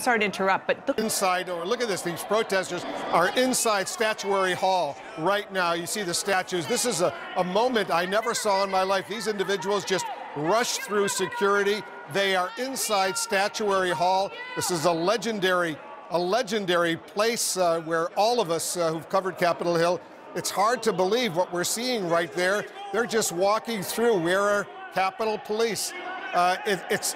sorry to interrupt, but look at this. These protesters are inside Statuary Hall right now. You see the statues. This is a moment I never saw in my life. These individuals just rushed through security. They are inside Statuary Hall. This is a legendary place where all of us who've covered Capitol Hill, it's hard to believe what we're seeing right there. They're just walking through. Where are Capitol Police? It's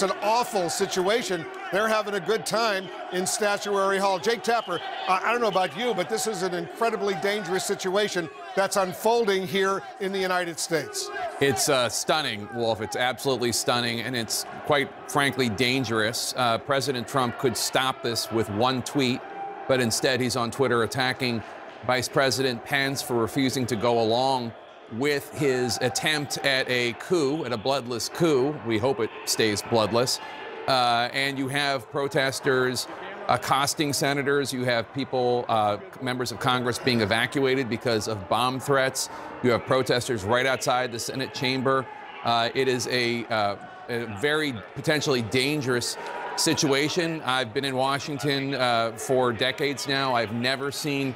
an awful situation. They're having a good time in Statuary Hall. Jake Tapper, I don't know about you, but this is an incredibly dangerous situation that's unfolding here in the United States. It's stunning, Wolf. It's absolutely stunning, and it's quite frankly dangerous. President Trump could stop this with one tweet, but instead he's on Twitter attacking Vice President Pence for refusing to go along with his attempt at a coup, at a bloodless coup. We hope it stays bloodless. And you have protesters accosting senators. You have people, members of Congress being evacuated because of bomb threats. You have protesters right outside the Senate chamber. It is a very potentially dangerous situation. I've been in Washington for decades now. I've never seen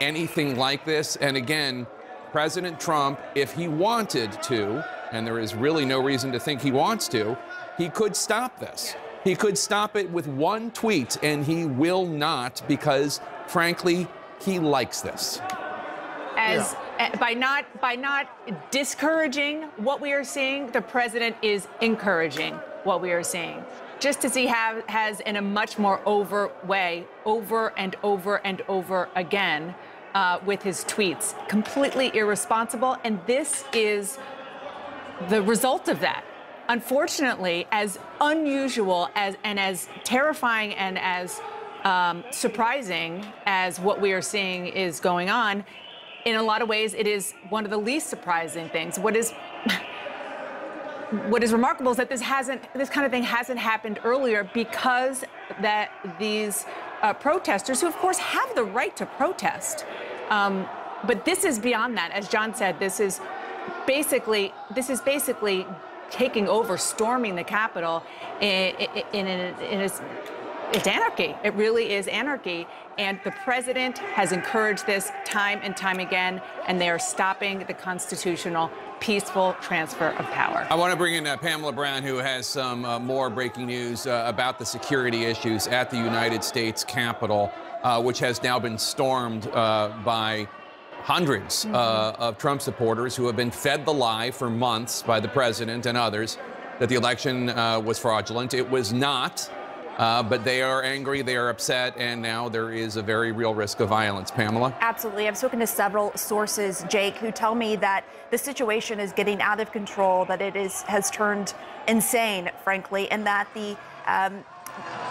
anything like this. And again, President Trump, if he wanted to, and there is really no reason to think he wants to, he could stop this. He could stop it with one tweet, and he will not because, frankly, he likes this. By not discouraging what we are seeing, the president is encouraging what we are seeing. Just as he has in a much more over and over again. With his tweets, completely irresponsible, and this is the result of that. Unfortunately, as unusual and as terrifying and as surprising as what we are seeing is going on, in a lot of ways, it is one of the least surprising things. What is remarkable is that this kind of thing hasn't happened earlier because that these protesters, who of course have the right to protest, but this is beyond that. As John said, this is basically taking over, storming the Capitol. It's anarchy. It really is anarchy. And the president has encouraged this time and time again, and they are stopping the constitutional, peaceful transfer of power. I want to bring in Pamela Brown, who has some more breaking news about the security issues at the United States Capitol, which has now been stormed by hundreds of Trump supporters who have been fed the lie for months by the president and others that the election was fraudulent. It was not. But they are angry, they are upset, and now there is a very real risk of violence. Pamela? Absolutely. I've spoken to several sources, Jake, who tell me that the situation is getting out of control, that it has turned insane, frankly, and that the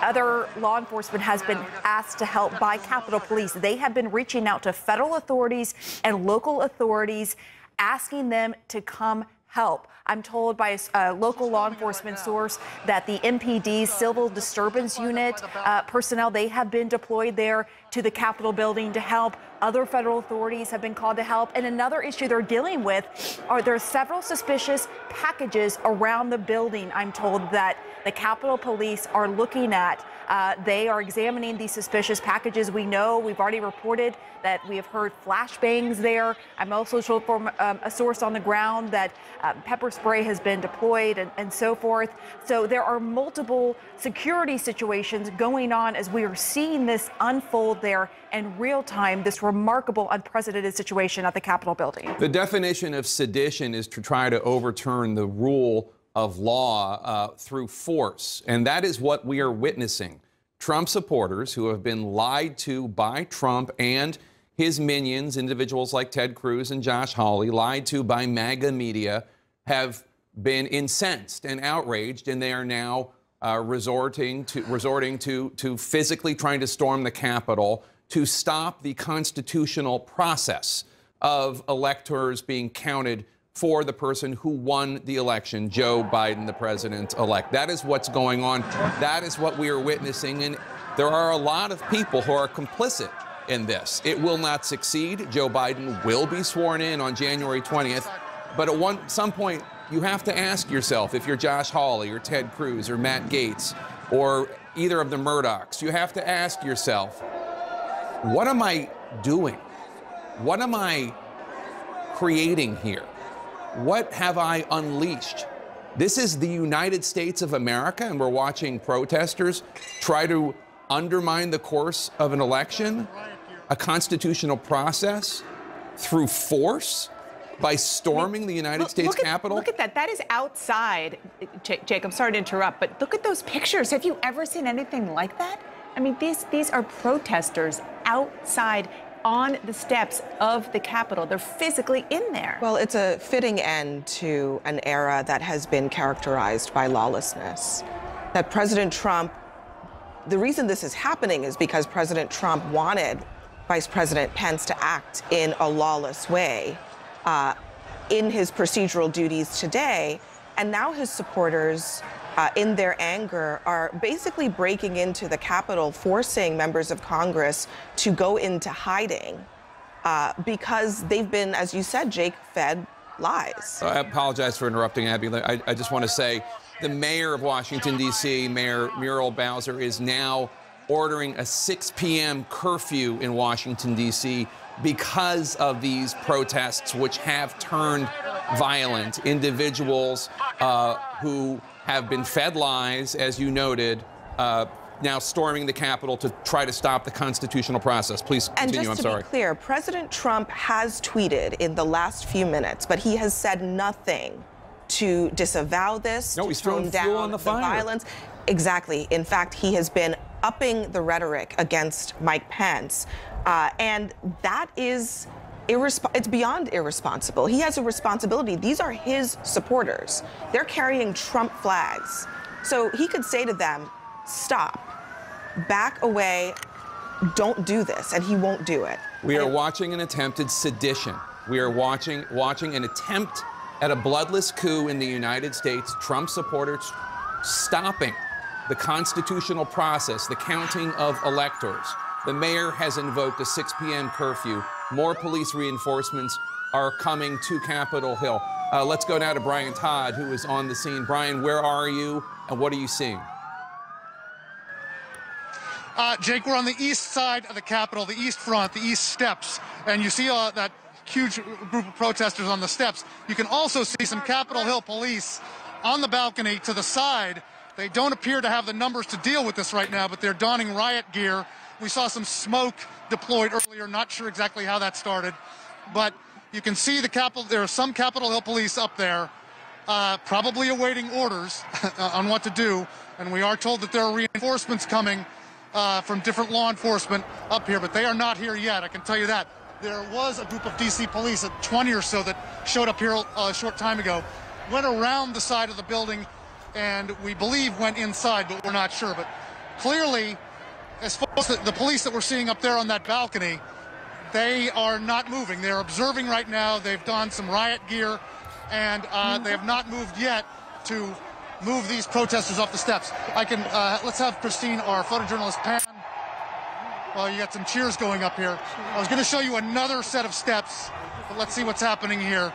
other law enforcement has been asked to help by Capitol Police. They have been reaching out to federal authorities and local authorities, asking them to come help. I'm told by a local law enforcement source that the MPD's Civil Disturbance Unit personnel, they have been deployed there to the Capitol building to help. Other federal authorities have been called to help. And another issue they're dealing with are there are several suspicious packages around the building. I'm told that the Capitol Police are looking at. They are examining these suspicious packages. We know, we've already reported that we have heard flashbangs there. I'm also told from a source on the ground that pepper spray has been deployed and so forth. So there are multiple security situations going on as we are seeing this unfold there in real time, this remarkable, unprecedented situation at the Capitol building. The definition of sedition is to try to overturn the rule of law through force. And that is what we are witnessing. Trump supporters who have been lied to by Trump and his minions, individuals like Ted Cruz and Josh Hawley, lied to by MAGA media, have been incensed and outraged, and they are now resorting to physically trying to storm the Capitol to stop the constitutional process of electors being counted for the person who won the election, Joe Biden, the president-elect. That is what's going on. That is what we are witnessing. And there are a lot of people who are complicit in this. It will not succeed. Joe Biden will be sworn in on January 20th. But at some point, you have to ask yourself, if you're Josh Hawley or Ted Cruz or Matt Gaetz, or either of the Murdochs, you have to ask yourself, what am I doing? What am I creating here? What have I unleashed? This is the United States of America, and we're watching protesters try to undermine the course of an election, a constitutional process, through force, by storming the United States Capitol. Look at that. That is outside. Jake, I'm sorry to interrupt, but look at those pictures. Have you ever seen anything like that? I mean, these are protesters outside on the steps of the Capitol. They're physically in there. Well, it's a fitting end to an era that has been characterized by lawlessness. That President Trump, the reason this is happening is because President Trump wanted Vice President Pence to act in a lawless way in his procedural duties today. And now his supporters, in their anger, are basically breaking into the Capitol, forcing members of Congress to go into hiding because they've been, as you said, Jake, fed lies. I apologize for interrupting, Abby. I just want to say the mayor of Washington, D.C., Mayor Muriel Bowser, is now ordering a 6 p.m. curfew in Washington, D.C. because of these protests, which have turned violent. Individuals who have been fed lies, as you noted, now storming the Capitol to try to stop the constitutional process. Please continue. And just to be clear, President Trump has tweeted in the last few minutes, but he has said nothing to disavow this, no, to he's tone down fuel on the fire. Violence. Exactly. In fact, he has been upping the rhetoric against Mike Pence, and that is it's beyond irresponsible. He has a responsibility. These are his supporters. They're carrying Trump flags. So he could say to them, stop, back away, don't do this, and he won't do it. We are watching an attempted sedition. We are watching an attempt at a bloodless coup in the United States. Trump supporters stopping the constitutional process, the counting of electors. The mayor has invoked a 6 p.m. curfew. More police reinforcements are coming to Capitol Hill. Let's go now to Brian Todd, who is on the scene. Brian, where are you, and what are you seeing? Jake, we're on the east side of the Capitol, the east front, the east steps, and you see that huge group of protesters on the steps. You can also see some Capitol Hill police on the balcony to the side. They don't appear to have the numbers to deal with this right now, but they're donning riot gear. We saw some smoke deployed earlier, not sure exactly how that started, but you can see there are some Capitol Hill police up there, probably awaiting orders on what to do, and we are told that there are reinforcements coming from different law enforcement up here, but they are not here yet, I can tell you that. There was a group of D.C. police, 20 or so, that showed up here a short time ago, went around the side of the building, and we believe went inside, but we're not sure. But clearly, as far as the police that we're seeing up there on that balcony, they are not moving. They're observing right now. They've donned some riot gear, and they have not moved yet to move these protesters off the steps. Let's have Christine, our photojournalist, pan. Well, you got some cheers going up here. I was going to show you another set of steps, but let's see what's happening here.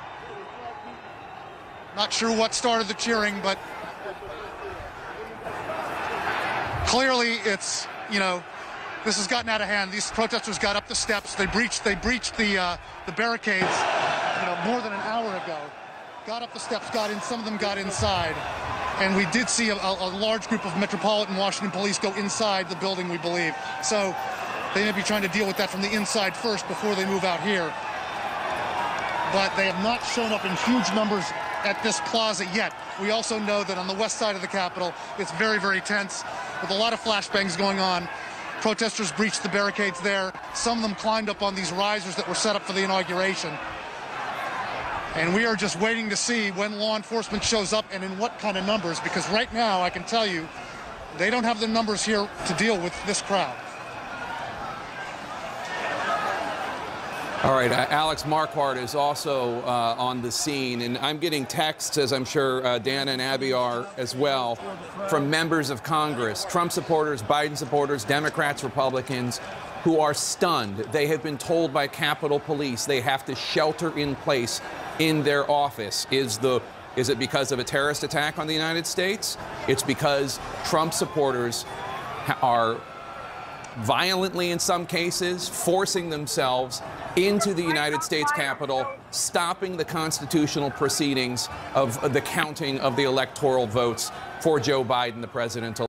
Not sure what started the cheering, but clearly it's, this has gotten out of hand. These protesters got up the steps. They breached the barricades, more than an hour ago. Got up the steps, some of them got inside. And we did see a large group of Metropolitan Washington police go inside the building, we believe. So they may be trying to deal with that from the inside first before they move out here. But they have not shown up in huge numbers at this plaza yet. We also know that on the west side of the Capitol, it's very, very tense with a lot of flashbangs going on. Protesters breached the barricades there. Some of them climbed up on these risers that were set up for the inauguration. And we are just waiting to see when law enforcement shows up and in what kind of numbers, because right now, I can tell you, they don't have the numbers here to deal with this crowd. All right, Alex Marquardt is also on the scene, and I'm getting texts, as I'm sure Dana and Abby are as well, from members of Congress, Trump supporters, Biden supporters, Democrats, Republicans, who are stunned. They have been told by Capitol Police they have to shelter in place in their office. Is the Is it because of a terrorist attack on the United States? It's because Trump supporters are violently, in some cases, forcing themselves into the United States Capitol, stopping the constitutional proceedings of the counting of the electoral votes for Joe Biden, the president.